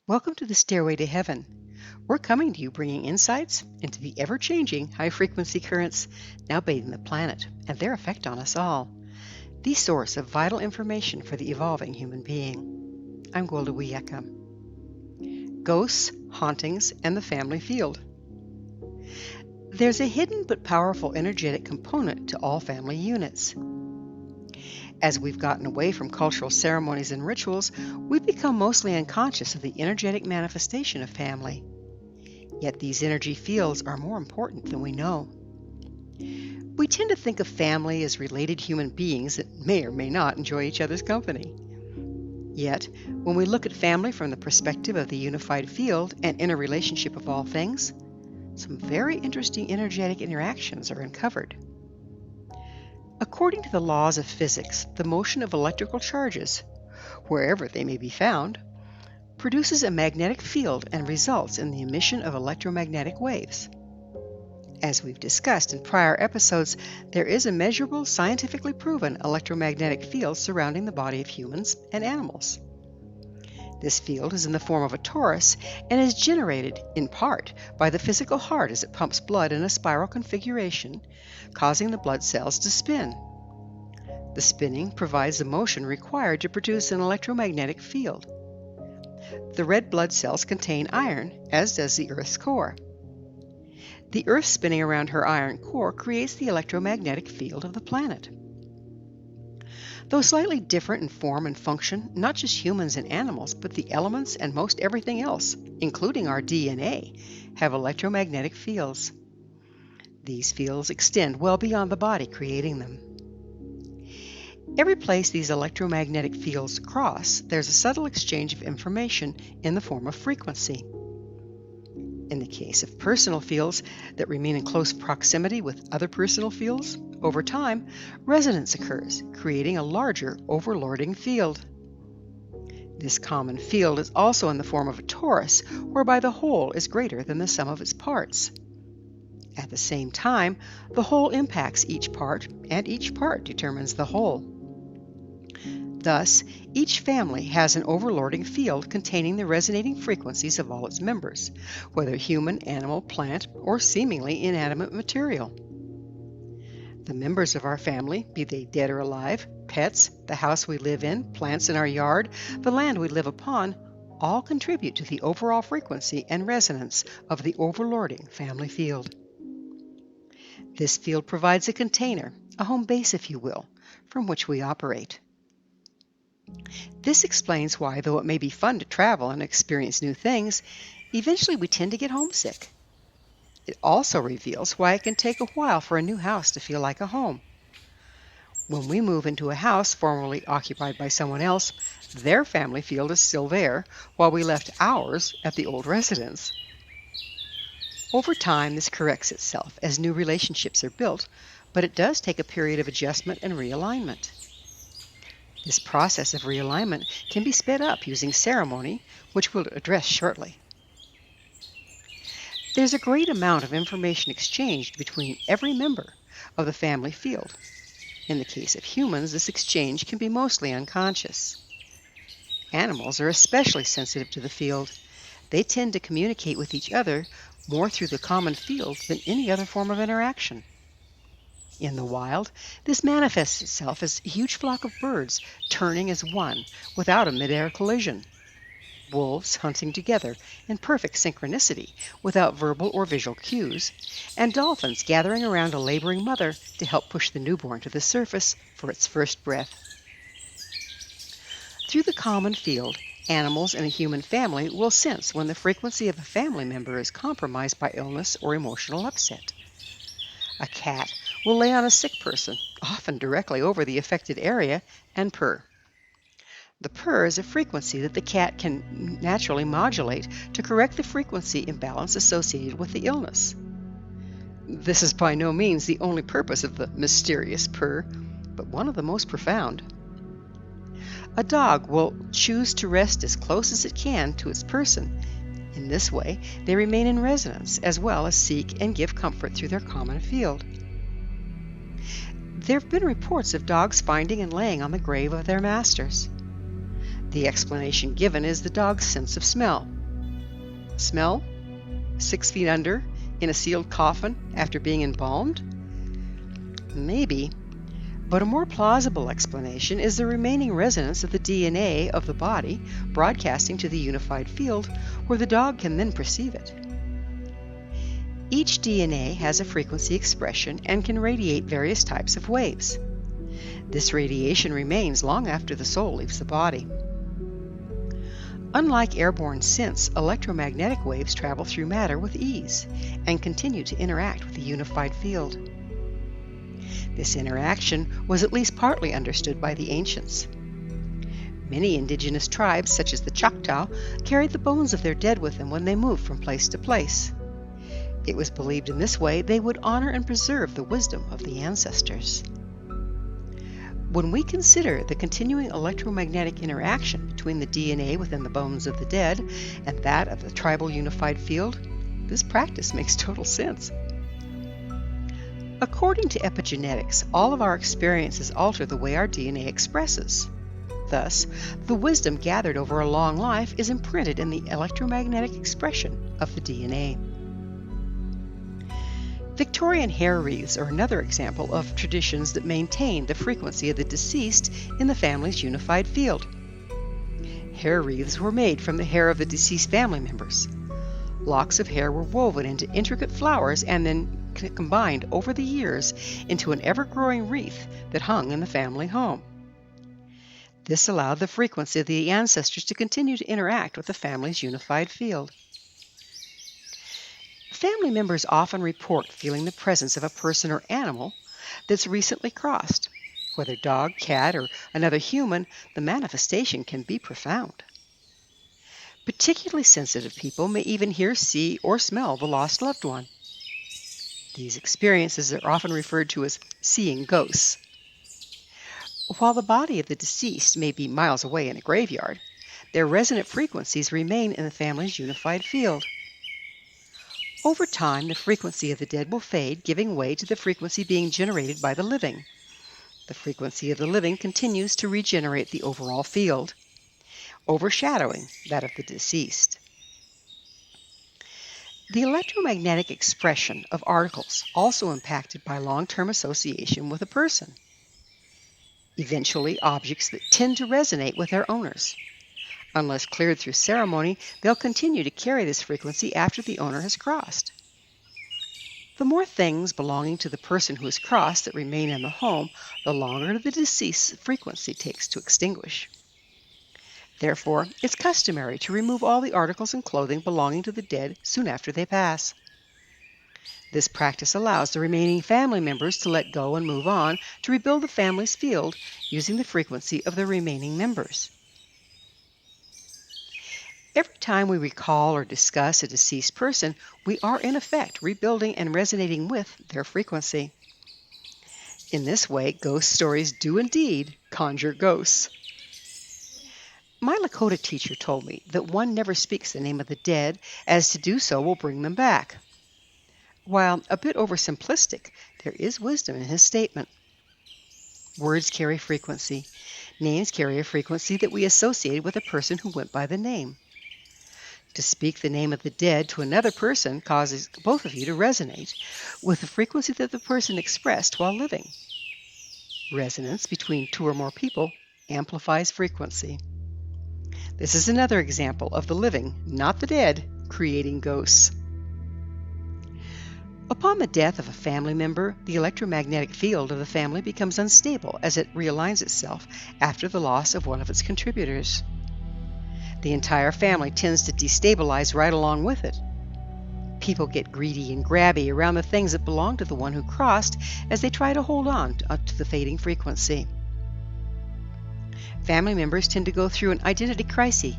Welcome to the Stairway to Heaven. We're coming to you bringing insights into the ever-changing high-frequency currents now bathing the planet and their effect on us all, the source of vital information for the evolving human being. I'm Gwilda Wiyaka. Ghosts, hauntings, and the family field. There's a hidden but powerful energetic component to all family units. As we've gotten away from cultural ceremonies and rituals, we've become mostly unconscious of the energetic manifestation of family. Yet these energy fields are more important than we know. We tend to think of family as related human beings that may or may not enjoy each other's company. Yet, when we look at family from the perspective of the unified field and interrelationship of all things, some very interesting energetic interactions are uncovered. According to the laws of physics, the motion of electrical charges, wherever they may be found, produces a magnetic field and results in the emission of electromagnetic waves. As we've discussed in prior episodes, there is a measurable, scientifically proven electromagnetic field surrounding the body of humans and animals. This field is in the form of a torus and is generated, in part, by the physical heart as it pumps blood in a spiral configuration, causing the blood cells to spin. The spinning provides the motion required to produce an electromagnetic field. The red blood cells contain iron, as does the Earth's core. The Earth spinning around her iron core creates the electromagnetic field of the planet. Though slightly different in form and function, not just humans and animals, but the elements and most everything else, including our DNA, have electromagnetic fields. These fields extend well beyond the body creating them. Every place these electromagnetic fields cross, there's a subtle exchange of information in the form of frequency. In the case of personal fields that remain in close proximity with other personal fields, over time, resonance occurs, creating a larger overlording field. This common field is also in the form of a torus, whereby the whole is greater than the sum of its parts. At the same time, the whole impacts each part, and each part determines the whole. Thus, each family has an overlording field containing the resonating frequencies of all its members, whether human, animal, plant, or seemingly inanimate material. The members of our family, be they dead or alive, pets, the house we live in, plants in our yard, the land we live upon, all contribute to the overall frequency and resonance of the overlording family field. This field provides a container, a home base if you will, from which we operate. This explains why, though it may be fun to travel and experience new things, eventually we tend to get homesick. It also reveals why it can take a while for a new house to feel like a home. When we move into a house formerly occupied by someone else, their family field is still there, while we left ours at the old residence. Over time, this corrects itself as new relationships are built, but it does take a period of adjustment and realignment. This process of realignment can be sped up using ceremony, which we'll address shortly. There's a great amount of information exchanged between every member of the family field. In the case of humans, this exchange can be mostly unconscious. Animals are especially sensitive to the field. They tend to communicate with each other more through the common field than any other form of interaction. In the wild, this manifests itself as a huge flock of birds turning as one without a mid-air collision. Wolves hunting together in perfect synchronicity without verbal or visual cues, and dolphins gathering around a laboring mother to help push the newborn to the surface for its first breath. Through the common field, animals in a human family will sense when the frequency of a family member is compromised by illness or emotional upset. A cat will lay on a sick person, often directly over the affected area, and purr. The purr is a frequency that the cat can naturally modulate to correct the frequency imbalance associated with the illness. This is by no means the only purpose of the mysterious purr, but one of the most profound. A dog will choose to rest as close as it can to its person. In this way, they remain in resonance as well as seek and give comfort through their common field. There have been reports of dogs finding and laying on the grave of their masters. The explanation given is the dog's sense of smell. Smell? 6 feet under, in a sealed coffin after being embalmed? Maybe. But a more plausible explanation is the remaining resonance of the DNA of the body broadcasting to the unified field where the dog can then perceive it. Each DNA has a frequency expression and can radiate various types of waves. This radiation remains long after the soul leaves the body. Unlike airborne synths, electromagnetic waves travel through matter with ease and continue to interact with the unified field. This interaction was at least partly understood by the ancients. Many indigenous tribes, such as the Choctaw, carried the bones of their dead with them when they moved from place to place. It was believed in this way they would honor and preserve the wisdom of the ancestors. When we consider the continuing electromagnetic interaction between the DNA within the bones of the dead and that of the tribal unified field, this practice makes total sense. According to epigenetics, all of our experiences alter the way our DNA expresses. Thus, the wisdom gathered over a long life is imprinted in the electromagnetic expression of the DNA. Victorian hair wreaths are another example of traditions that maintain the frequency of the deceased in the family's unified field. Hair wreaths were made from the hair of the deceased family members. Locks of hair were woven into intricate flowers and then combined over the years into an ever-growing wreath that hung in the family home. This allowed the frequency of the ancestors to continue to interact with the family's unified field. Family members often report feeling the presence of a person or animal that's recently crossed. Whether dog, cat, or another human, the manifestation can be profound. Particularly sensitive people may even hear, see, or smell the lost loved one. These experiences are often referred to as seeing ghosts. While the body of the deceased may be miles away in a graveyard, their resonant frequencies remain in the family's unified field. Over time, the frequency of the dead will fade, giving way to the frequency being generated by the living. The frequency of the living continues to regenerate the overall field, overshadowing that of the deceased. The electromagnetic expression of articles also impacted by long-term association with a person. Eventually, objects that tend to resonate with their owners. Unless cleared through ceremony, they'll continue to carry this frequency after the owner has crossed. The more things belonging to the person who has crossed that remain in the home, the longer the deceased's frequency takes to extinguish. Therefore, it's customary to remove all the articles and clothing belonging to the dead soon after they pass. This practice allows the remaining family members to let go and move on to rebuild the family's field using the frequency of the remaining members. Every time we recall or discuss a deceased person, we are in effect rebuilding and resonating with their frequency. In this way, ghost stories do indeed conjure ghosts. My Lakota teacher told me that one never speaks the name of the dead, as to do so will bring them back. While a bit oversimplistic, there is wisdom in his statement. Words carry frequency. Names carry a frequency that we associate with a person who went by the name. To speak the name of the dead to another person causes both of you to resonate with the frequency that the person expressed while living. Resonance between two or more people amplifies frequency. This is another example of the living, not the dead, creating ghosts. Upon the death of a family member, the electromagnetic field of the family becomes unstable as it realigns itself after the loss of one of its contributors. The entire family tends to destabilize right along with it. People get greedy and grabby around the things that belong to the one who crossed as they try to hold on to the fading frequency. Family members tend to go through an identity crisis.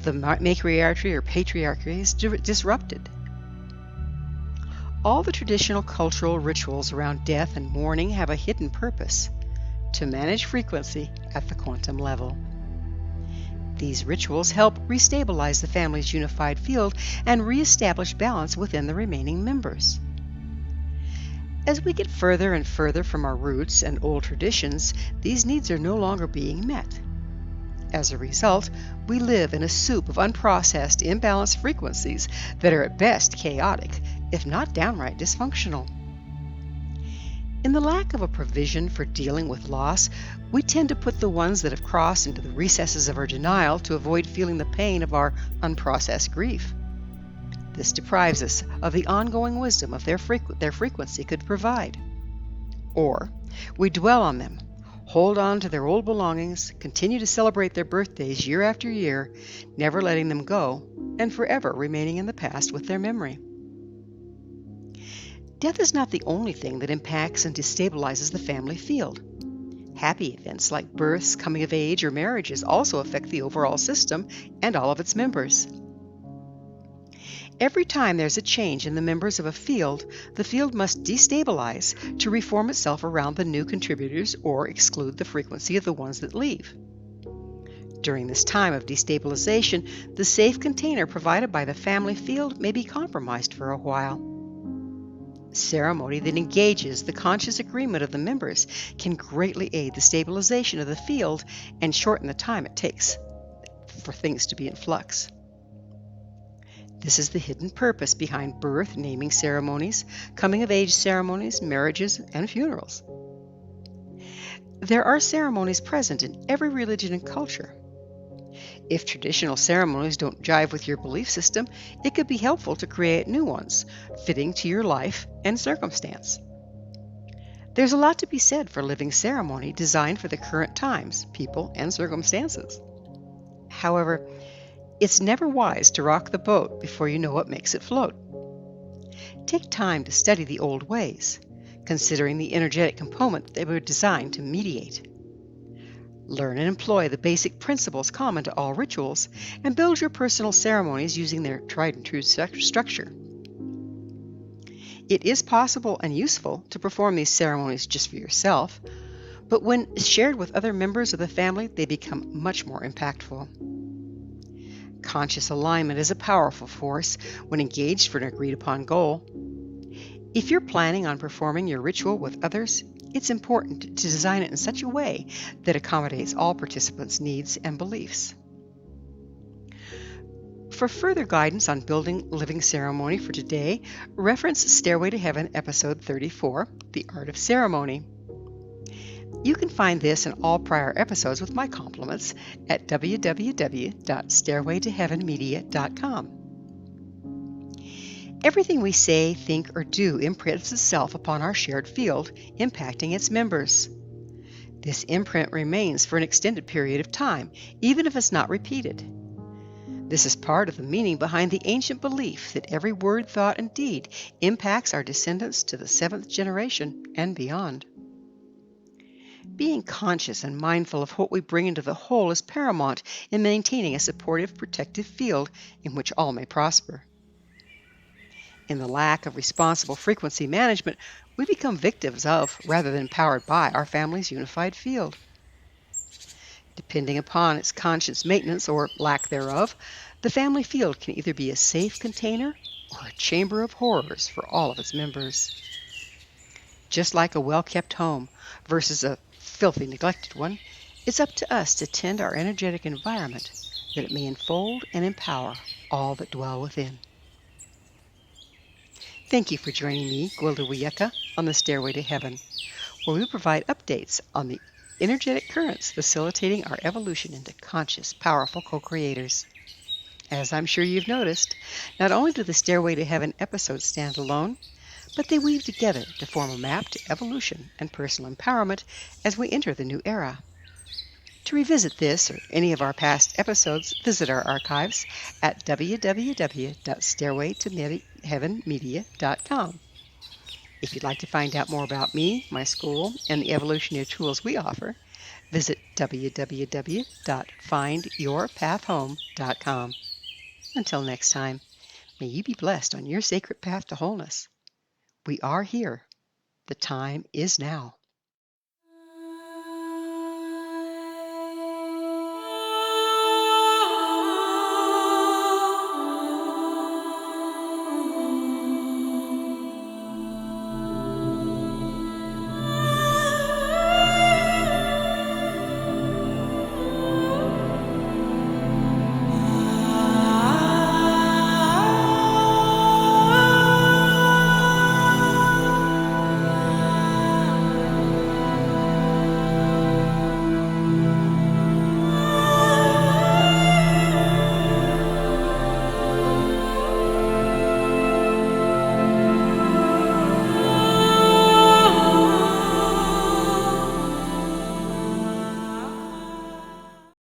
The matriarchy or patriarchy is disrupted. All the traditional cultural rituals around death and mourning have a hidden purpose: to manage frequency at the quantum level. These rituals help restabilize the family's unified field and reestablish balance within the remaining members. As we get further and further from our roots and old traditions, these needs are no longer being met. As a result, we live in a soup of unprocessed, imbalanced frequencies that are at best chaotic, if not downright dysfunctional. In the lack of a provision for dealing with loss, we tend to put the ones that have crossed into the recesses of our denial to avoid feeling the pain of our unprocessed grief. This deprives us of the ongoing wisdom of their frequency could provide. Or we dwell on them, hold on to their old belongings, continue to celebrate their birthdays year after year, never letting them go, and forever remaining in the past with their memory. Death is not the only thing that impacts and destabilizes the family field. Happy events like births, coming of age, or marriages also affect the overall system and all of its members. Every time there's a change in the members of a field, the field must destabilize to reform itself around the new contributors or exclude the frequency of the ones that leave. During this time of destabilization, the safe container provided by the family field may be compromised for a while. Ceremony that engages the conscious agreement of the members can greatly aid the stabilization of the field and shorten the time it takes for things to be in flux. This is the hidden purpose behind birth naming ceremonies, coming of age ceremonies, marriages, and funerals. There are ceremonies present in every religion and culture. If traditional ceremonies don't jive with your belief system, it could be helpful to create new ones, fitting to your life and circumstance. There's a lot to be said for living ceremony designed for the current times, people, and circumstances. However, it's never wise to rock the boat before you know what makes it float. Take time to study the old ways, considering the energetic component they were designed to mediate. Learn and employ the basic principles common to all rituals, and build your personal ceremonies using their tried and true structure. It is possible and useful to perform these ceremonies just for yourself, but when shared with other members of the family, they become much more impactful. Conscious alignment is a powerful force when engaged for an agreed-upon goal. If you're planning on performing your ritual with others, it's important to design it in such a way that accommodates all participants' needs and beliefs. For further guidance on building living ceremony for today, reference Stairway to Heaven, episode 34, The Art of Ceremony. You can find this and all prior episodes with my compliments at www.stairwaytoheavenmedia.com. Everything we say, think, or do imprints itself upon our shared field, impacting its members. This imprint remains for an extended period of time, even if it's not repeated. This is part of the meaning behind the ancient belief that every word, thought, and deed impacts our descendants to the 7th generation and beyond. Being conscious and mindful of what we bring into the whole is paramount in maintaining a supportive, protective field in which all may prosper. In the lack of responsible frequency management, we become victims of, rather than powered by, our family's unified field. Depending upon its conscious maintenance or lack thereof, the family field can either be a safe container or a chamber of horrors for all of its members. Just like a well-kept home versus a filthy, neglected one, it's up to us to tend our energetic environment that it may enfold and empower all that dwell within. Thank you for joining me, Gwilda Wiyaka, on the Stairway to Heaven, where we provide updates on the energetic currents facilitating our evolution into conscious, powerful co-creators. As I'm sure you've noticed, not only do the Stairway to Heaven episodes stand alone, but they weave together to form a map to evolution and personal empowerment as we enter the new era. To revisit this or any of our past episodes, visit our archives at www.stairwaytoheavenmedia.com. If you'd like to find out more about me, my school, and the evolutionary tools we offer, visit www.findyourpathhome.com. Until next time, may you be blessed on your sacred path to wholeness. We are here. The time is now.